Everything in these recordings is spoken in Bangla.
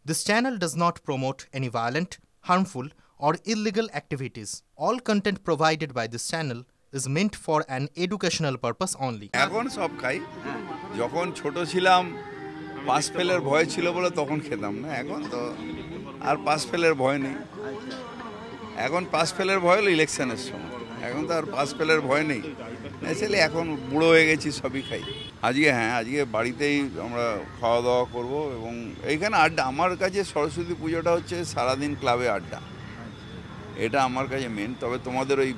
This channel does not promote any violent, harmful, or illegal activities. All content provided by this channel is meant for an educational purpose only. এখন সব খাই যখন ছোট ছিলাম পাস ফেলের ভয় ছিল বলে তখন খেতাম না এখন তো আর পাস ফেলের ভয় নেই এখন পাস ফেলের ভয় হলো ইলেকশনের সময় এখন তো আর পাস ফেলের ভয় নেই আসলে এখন বুড়ো হয়ে গেছি সবই খাই আজকে বাড়িতেই আমরা খাওয়া দাওয়া করব এবং এইখানে আড্ডা আমার কাছে সরস্বতী পুজোটা হচ্ছে সারাদিন ক্লাবে আড্ডা এটা আমার কাছে মেন তবে তোমাদের ওই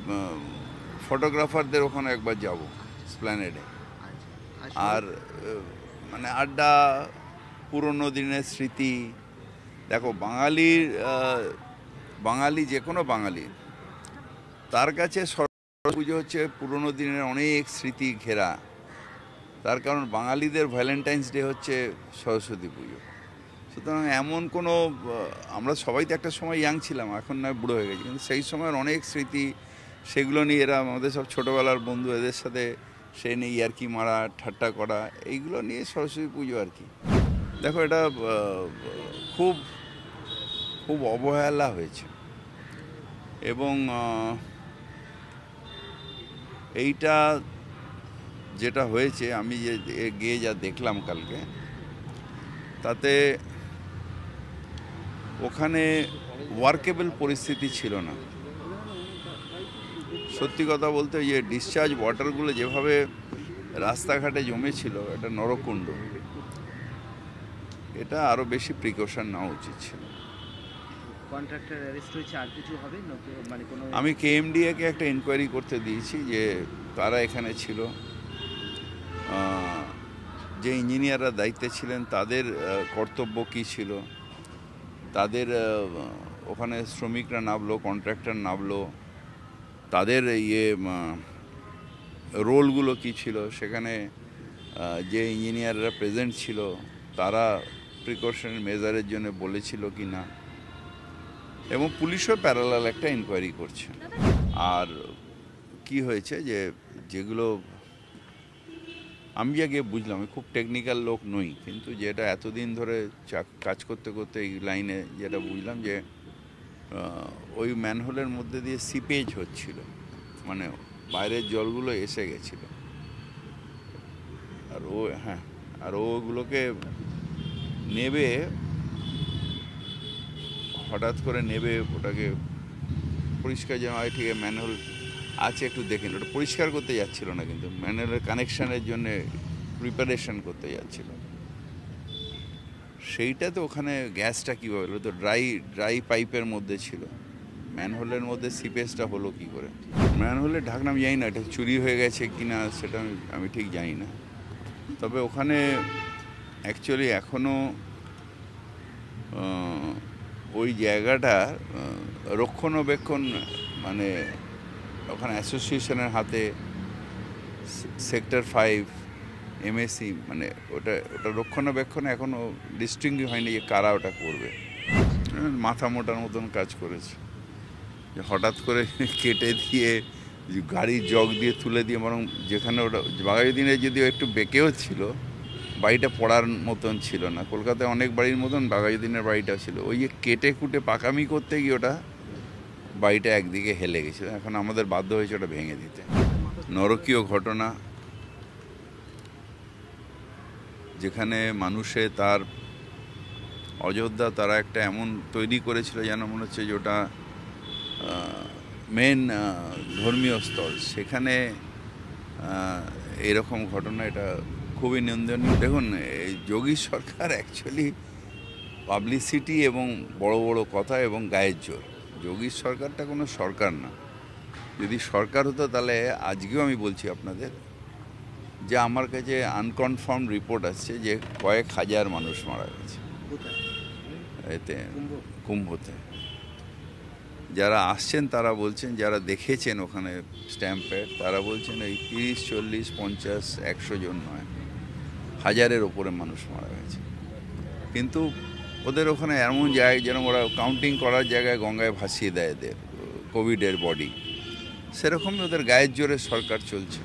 ফটোগ্রাফারদের ওখানে একবার যাব স্প্ল্যানেডে আর মানে আড্ডা পুরনো দিনের স্মৃতি দেখো বাঙালি যে কোনো বাঙালি তার কাছে সরস্বতী পুজো হচ্ছে পুরনো দিনের অনেক স্মৃতি ঘেরা তার কারণ বাঙালিদের ভ্যালেন্টাইন্স ডে হচ্ছে সরস্বতী পুজো সুতরাং এমন কোনো আমরা সবাই তো একটা সময় ইয়াং ছিলাম এখন নয় বুড়ো হয়ে গেছি কিন্তু সেই সময়ের অনেক স্মৃতি সেগুলো নিয়ে এরা আমাদের সব ছোটোবেলার বন্ধু এদের সাথে সে নিয়ে ইয়ার্কি মারা ঠাট্টা করা এইগুলো নিয়ে সরস্বতী পুজো আর কি দেখো এটা খুব খুব অবহেলা হয়েছে এবং এইটা যেটা হয়েছে আমি যে গিয়ে যা দেখলাম কালকে তাতে ওখানে ওয়ার্কেবল পরিস্থিতি ছিল না সত্যি কথা বলতে যে ডিসচার্জ ওয়াটারগুলো যেভাবে রাস্তাঘাটে জমেছিল এটা নরকুণ্ড এটা আরও বেশি প্রিকশন নেওয়া উচিত ছিল আমি কেএমডিএকে একটা ইনকোয়ারি করতে দিয়েছি যে তারা এখানে ছিল যে ইঞ্জিনিয়াররা দায়িত্বে ছিলেন তাদের কর্তব্য কী ছিল তাদের ওখানে শ্রমিকরা নামলো কন্ট্রাক্টর নামলো তাদের রোলগুলো কী ছিল সেখানে যে ইঞ্জিনিয়াররা প্রেজেন্ট ছিল তারা প্রিকশনারি মেজারের জন্য বলেছিল কি না এবং পুলিশও প্যারালাল একটা ইনকোয়ারি করছে আর কি হয়েছে যে যেগুলো আমি আগে বুঝলাম আমি খুব টেকনিক্যাল লোক নই কিন্তু যেটা এতদিন ধরে কাজ করতে করতে এই লাইনে যেটা বুঝলাম যে ওই ম্যানহোলের মধ্যে দিয়ে সিপেজ হচ্ছিল মানে বাইরের জলগুলো এসে গেছিল আর ওগুলোকে নেবে হঠাৎ করে নেবে ওটাকে পরিষ্কার যেন হয় ঠিক ম্যানহোল আছে একটু দেখেন ওটা পরিষ্কার করতে যাচ্ছিল না কিন্তু ম্যানহোলের কানেকশানের জন্য প্রিপারেশন করতে যাচ্ছিল সেইটা তো ওখানে গ্যাসটা কীভাবে হলো তো ড্রাই পাইপের মধ্যে ছিল ম্যানহোলের মধ্যে সিপেজটা হলো কী করে ম্যানহোলের ঢাকনা আমি জানি না এটা চুরি হয়ে গেছে কি না সেটা আমি ঠিক জানি না তবে ওখানে অ্যাকচুয়ালি এখনও ওই জায়গাটা রক্ষণাবেক্ষণ মানে ওখানে অ্যাসোসিয়েশনের হাতে সেক্টর 5 এমএসি মানে ওটা রক্ষণাবেক্ষণে এখনও ডিস্টিংগুইশ হয়নি যে কারা ওটা করবে মাথা মোটার মতন কাজ করেছে যে হঠাৎ করে কেটে দিয়ে গাড়ির জগ দিয়ে তুলে দিয়ে বরং যেখানে ওটা বাঘাযতীনে যদিও একটু বেঁকেও ছিল বাড়িটা পড়ার মতন ছিল না কলকাতায় অনেক বাড়ির মতন বাঘাযতীনের বাড়িটা ছিল ওই যে কেটে কুটে পাকামি করতে গিয়ে ওটা বাড়িটা একদিকে হেলে গেছিলো এখন আমাদের বাধ্য হয়েছে ওটা ভেঙে দিতে নরকীয় ঘটনা যেখানে মানুষে তার অযোধ্যা তারা একটা এমন তৈরি করেছিল যেন মনে হচ্ছে যে ওটা মেন ধর্মীয় স্থল সেখানে এরকম ঘটনা এটা খুবই নিন্দনীয় দেখুন যোগী সরকার অ্যাকচুয়ালি পাবলিসিটি এবং বড় বড় কথা এবং গায়ের জোর যোগী সরকারটা কোনো সরকার না যদি সরকার হতো তাহলে আজকেও আমি বলছি আপনাদের যে আমার কাছে আনকনফার্ম রিপোর্ট আসছে যে কয়েক হাজার মানুষ মারা গেছে এতে কুম্ভতে যারা আসছেন তারা বলছেন যারা দেখেছেন ওখানে স্ট্যাম্পের তারা বলছেন এই 30, 40, 50, 100 জন নয় হাজারের ওপরে মানুষ মারা গেছে কিন্তু ওদের ওখানে এমন জায়গায় যেন ওরা কাউন্টিং করার জায়গায় গঙ্গায় ভাসিয়ে দেয় এদের কোভিডের বডি সেরকমই ওদের গায়ের জোরে সরকার চলছে